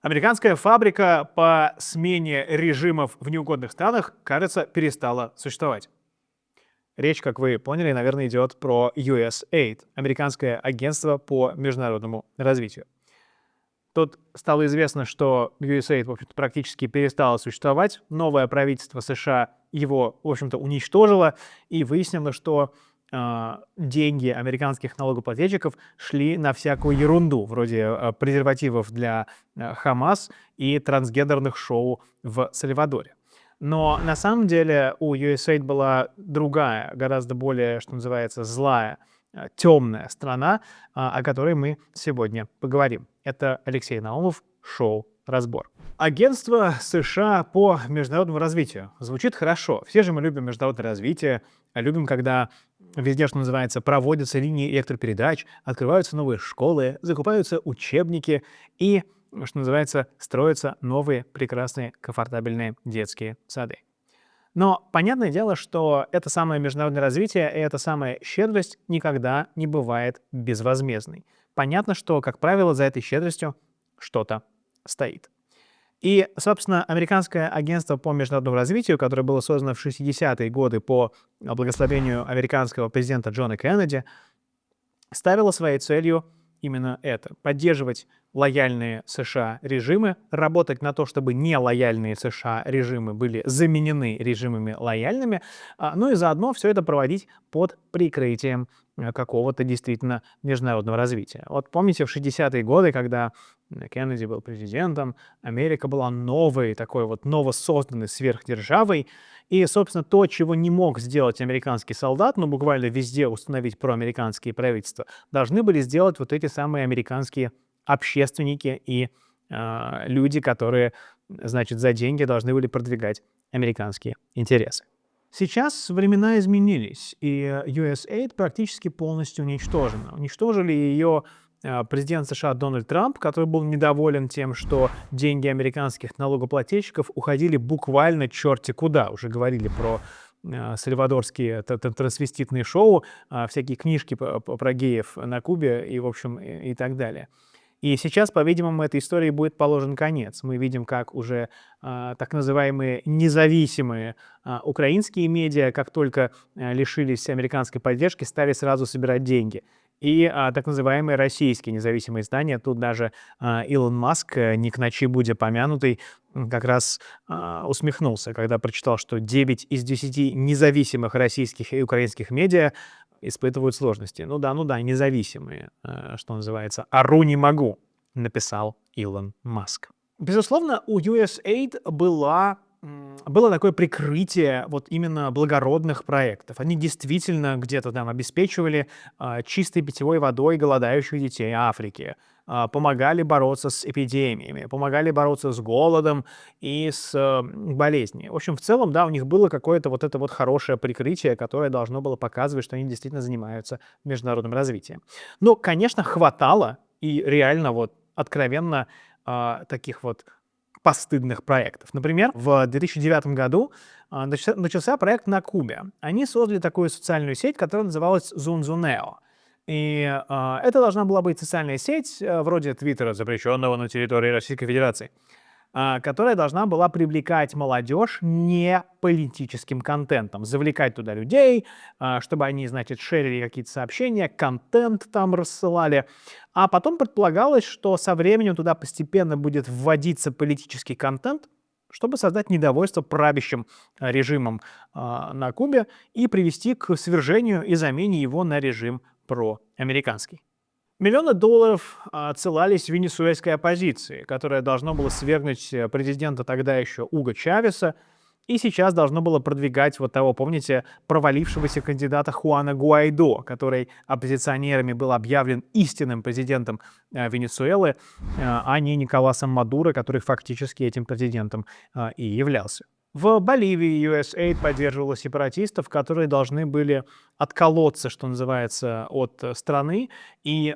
Американская фабрика по смене режимов в неугодных странах, кажется, перестала существовать. Речь, как вы поняли, наверное, идет про USAID, Американское агентство по международному развитию. Тут стало известно, что USAID, в общем-то, практически перестало существовать. Новое правительство США его, в общем-то, уничтожило, и выяснилось, что деньги американских налогоплательщиков шли на всякую ерунду, вроде презервативов для Хамас и трансгендерных шоу в Сальвадоре. Но на самом деле у USAID была другая, гораздо более, что называется, злая, темная страна, о которой мы сегодня поговорим. Это Алексей Наумов, шоу «Разбор». Агентство США по международному развитию. Звучит хорошо. Все же мы любим международное развитие, любим, когда везде, что называется, проводятся линии электропередач, открываются новые школы, закупаются учебники и, что называется, строятся новые прекрасные комфортабельные детские сады. Но понятное дело, что это самое международное развитие и эта самая щедрость никогда не бывает безвозмездной. Понятно, что, как правило, за этой щедростью что-то стоит. И, собственно, Американское агентство по международному развитию, которое было создано в 60-е годы по благословению американского президента Джона Кеннеди, ставило своей целью именно это — поддерживать лояльные США режимы, работать на то, чтобы нелояльные США режимы были заменены режимами лояльными, ну и заодно все это проводить под прикрытием какого-то действительно международного развития. Вот помните, в 60-е годы, когда Кеннеди был президентом, Америка была новой, такой вот новосозданной сверхдержавой, и, собственно, то, чего не мог сделать американский солдат, но буквально везде установить проамериканские правительства, должны были сделать вот эти самые американские общественники и люди, которые, значит, за деньги должны были продвигать американские интересы. Сейчас времена изменились, и USAID практически полностью уничтожена. Уничтожили ее президент США Дональд Трамп, который был недоволен тем, что деньги американских налогоплательщиков уходили буквально черти куда. Уже говорили про сальвадорские трансвеститные шоу, всякие книжки про геев на Кубе и, в общем, и так далее. И сейчас, по-видимому, этой истории будет положен конец. Мы видим, как уже так называемые независимые украинские медиа, как только лишились американской поддержки, стали сразу собирать деньги. И так называемые российские независимые издания, тут даже Илон Маск, не к ночи будя помянутый, как раз усмехнулся, когда прочитал, что 9 из 10 независимых российских и украинских медиа испытывают сложности. Ну да, независимые, что называется. «Ору не могу», написал Илон Маск. Безусловно, у USAID было такое прикрытие вот именно благородных проектов. Они действительно где-то там обеспечивали чистой питьевой водой голодающих детей Африки, помогали бороться с эпидемиями, помогали бороться с голодом и с болезнями. В общем, в целом, да, у них было какое-то вот это вот хорошее прикрытие, которое должно было показывать, что они действительно занимаются международным развитием. Но, конечно, хватало и реально вот откровенно таких вот постыдных проектов. Например, в 2009 году начался проект на Кубе. Они создали такую социальную сеть, которая называлась Zunzuneo. И это должна была быть социальная сеть, вроде Твиттера, запрещенного на территории Российской Федерации, которая должна была привлекать молодежь не политическим контентом, завлекать туда людей, чтобы они, значит, шерили какие-то сообщения, контент там рассылали. А потом предполагалось, что со временем туда постепенно будет вводиться политический контент, чтобы создать недовольство правящим режимом на Кубе и привести к свержению и замене его на режим проамериканский. Миллионы долларов отсылались венесуэльской оппозиции, которая должна была свергнуть президента тогда еще Уго Чавеса, и сейчас должно было продвигать вот того, помните, провалившегося кандидата Хуана Гуайдо, который оппозиционерами был объявлен истинным президентом Венесуэлы, а не Николасом Мадуро, который фактически этим президентом и являлся. В Боливии USAID поддерживала сепаратистов, которые должны были отколоться, что называется, от страны и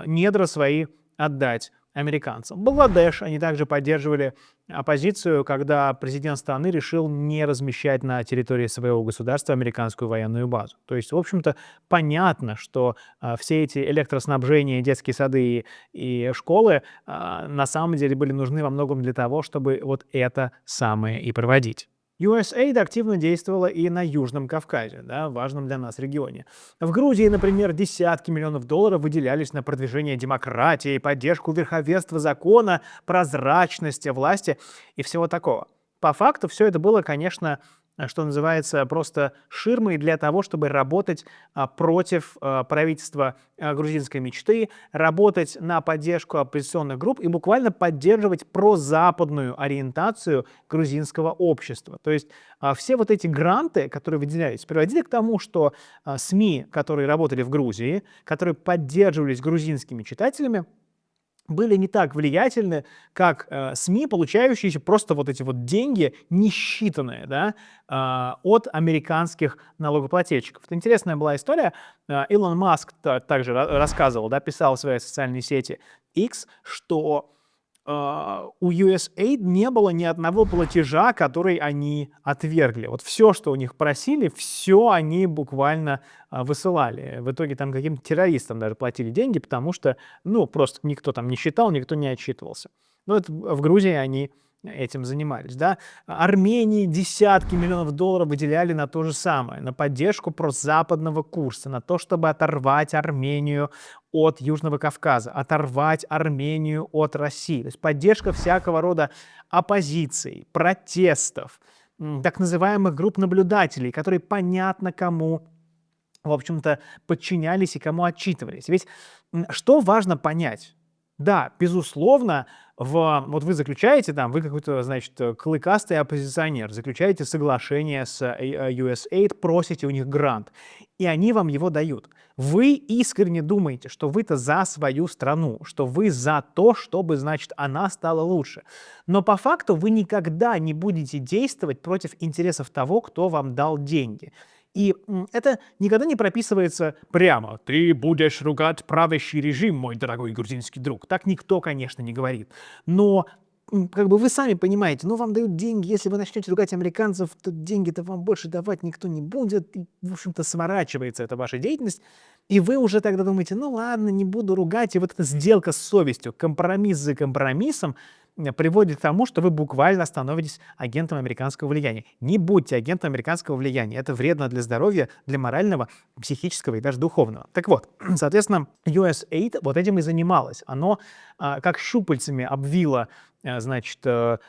недра свои отдать американцам. Бангладеш, они также поддерживали оппозицию, когда президент страны решил не размещать на территории своего государства американскую военную базу. То есть, в общем-то, понятно, что все эти электроснабжения, детские сады и школы на самом деле были нужны во многом для того, чтобы вот это самое и проводить. USAID активно действовала и на Южном Кавказе, да, важном для нас регионе. В Грузии, например, десятки миллионов долларов выделялись на продвижение демократии, поддержку верховенства закона, прозрачности власти и всего такого. По факту все это было, конечно, что называется, просто ширмой для того, чтобы работать против правительства грузинской мечты, работать на поддержку оппозиционных групп и буквально поддерживать прозападную ориентацию грузинского общества. То есть все вот эти гранты, которые выделялись, приводили к тому, что СМИ, которые работали в Грузии, которые поддерживались грузинскими читателями, были не так влиятельны, как СМИ, получающие просто вот эти вот деньги, несчитанные, да, от американских налогоплательщиков. Это интересная была история. Илон Маск также рассказывал, да, писал в своей социальной сети X, что у USAID не было ни одного платежа, который они отвергли. Вот все, что у них просили, все они буквально высылали. В итоге там каким-то террористам даже платили деньги, потому что, ну, просто никто там не считал, никто не отчитывался. Ну, это в Грузии они этим занимались, да. Армении десятки миллионов долларов выделяли на то же самое, на поддержку прозападного курса, на то, чтобы оторвать Армению от Южного Кавказа, оторвать Армению от России. То есть поддержка всякого рода оппозиции, протестов, так называемых групп наблюдателей, которые понятно кому, в общем-то, подчинялись и кому отчитывались. Ведь что важно понять? Да, безусловно, вот вы заключаете там, вы какой-то, значит, клыкастый оппозиционер, заключаете соглашение с USAID, просите у них грант, и они вам его дают. Вы искренне думаете, что вы-то за свою страну, что вы за то, чтобы, значит, она стала лучше. Но по факту вы никогда не будете действовать против интересов того, кто вам дал деньги. И это никогда не прописывается прямо. Ты будешь ругать правящий режим, мой дорогой грузинский друг. Так никто, конечно, не говорит. Но как бы вы сами понимаете, ну, вам дают деньги, если вы начнете ругать американцев, то деньги-то вам больше давать никто не будет. И, в общем-то, сворачивается эта ваша деятельность. И вы уже тогда думаете, ну ладно, не буду ругать. И вот эта сделка с совестью, компромисс за компромиссом приводит к тому, что вы буквально становитесь агентом американского влияния. Не будьте агентом американского влияния. Это вредно для здоровья, для морального, психического и даже духовного. Так вот, соответственно, USAID вот этим и занималось. Оно как щупальцами обвило, значит,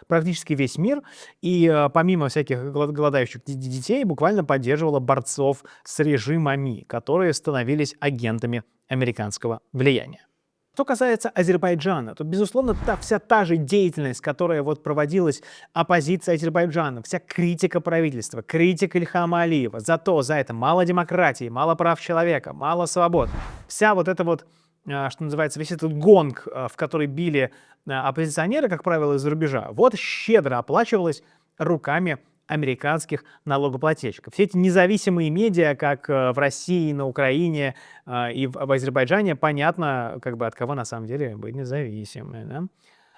практически весь мир, и помимо всяких голодающих детей буквально поддерживало борцов с режимами, которые становились агентами американского влияния. Что касается Азербайджана, то, безусловно, вся та же деятельность, которая вот проводилась оппозицией Азербайджана, вся критика правительства, критика Ильхама Алиева, за это мало демократии, мало прав человека, мало свобод. Вся вот эта вот, что называется, весь этот гонг, в который били оппозиционеры, как правило, из-за рубежа, вот щедро оплачивалась руками американских налогоплательщиков. Все эти независимые медиа, как в России, на Украине и в Азербайджане, понятно, как бы от кого на самом деле быть независимы. Да?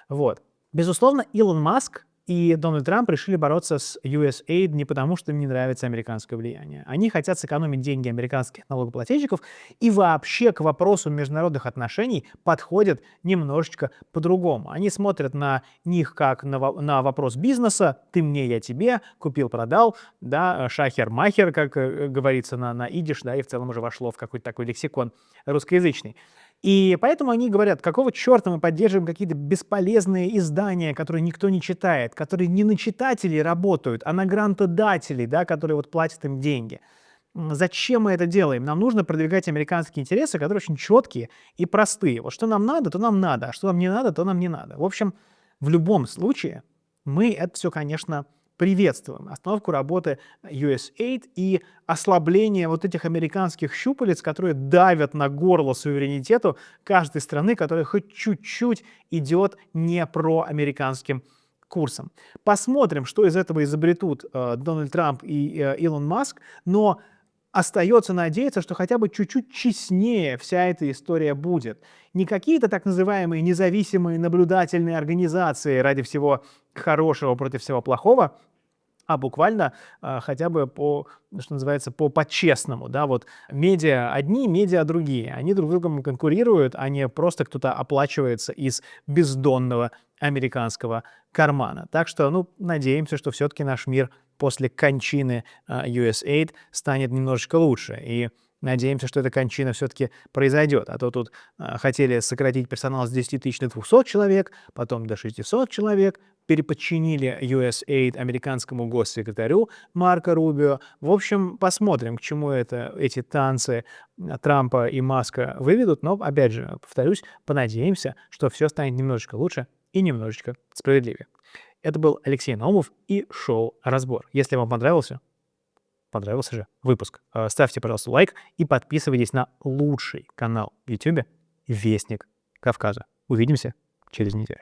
Вот. Безусловно, Илон Маск и Дональд Трамп решили бороться с USAID не потому, что им не нравится американское влияние. Они хотят сэкономить деньги американских налогоплательщиков и вообще к вопросу международных отношений подходят немножечко по-другому. Они смотрят на них как на вопрос бизнеса: ты мне, я тебе, купил-продал, да, шахер-махер, как говорится на идиш, да, и в целом уже вошло в какой-то такой лексикон русскоязычный. И поэтому они говорят, какого черта мы поддерживаем какие-то бесполезные издания, которые никто не читает, которые не на читателей работают, а на грантодателей, да, которые вот платят им деньги. Зачем мы это делаем? Нам нужно продвигать американские интересы, которые очень четкие и простые. Вот что нам надо, то нам надо, а что нам не надо, то нам не надо. В общем, в любом случае мы это все, конечно, приветствуем. Остановку работы USAID и ослабление вот этих американских щупалец, которые давят на горло суверенитету каждой страны, которая хоть чуть-чуть идет не проамериканским курсом. Посмотрим, что из этого изобретут Дональд Трамп и Илон Маск, но остается надеяться, что хотя бы чуть-чуть честнее вся эта история будет. Не какие-то так называемые независимые наблюдательные организации ради всего хорошего против всего плохого, а буквально хотя бы по, что называется, по-честному, да, вот медиа одни, медиа другие, они друг с другом конкурируют, а не просто кто-то оплачивается из бездонного американского кармана. Так что, ну, надеемся, что все-таки наш мир после кончины USAID станет немножечко лучше, и надеемся, что эта кончина все-таки произойдет. А то тут хотели сократить персонал с 10 тысяч до 200 человек, потом до 600 человек, переподчинили USAID американскому госсекретарю Марко Рубио. В общем, посмотрим, к чему эти танцы Трампа и Маска выведут. Но, опять же, повторюсь, понадеемся, что все станет немножечко лучше и немножечко справедливее. Это был Алексей Наумов и шоу «Разбор». Если вам понравился же выпуск, ставьте, пожалуйста, лайк и подписывайтесь на лучший канал в YouTube «Вестник Кавказа». Увидимся через неделю.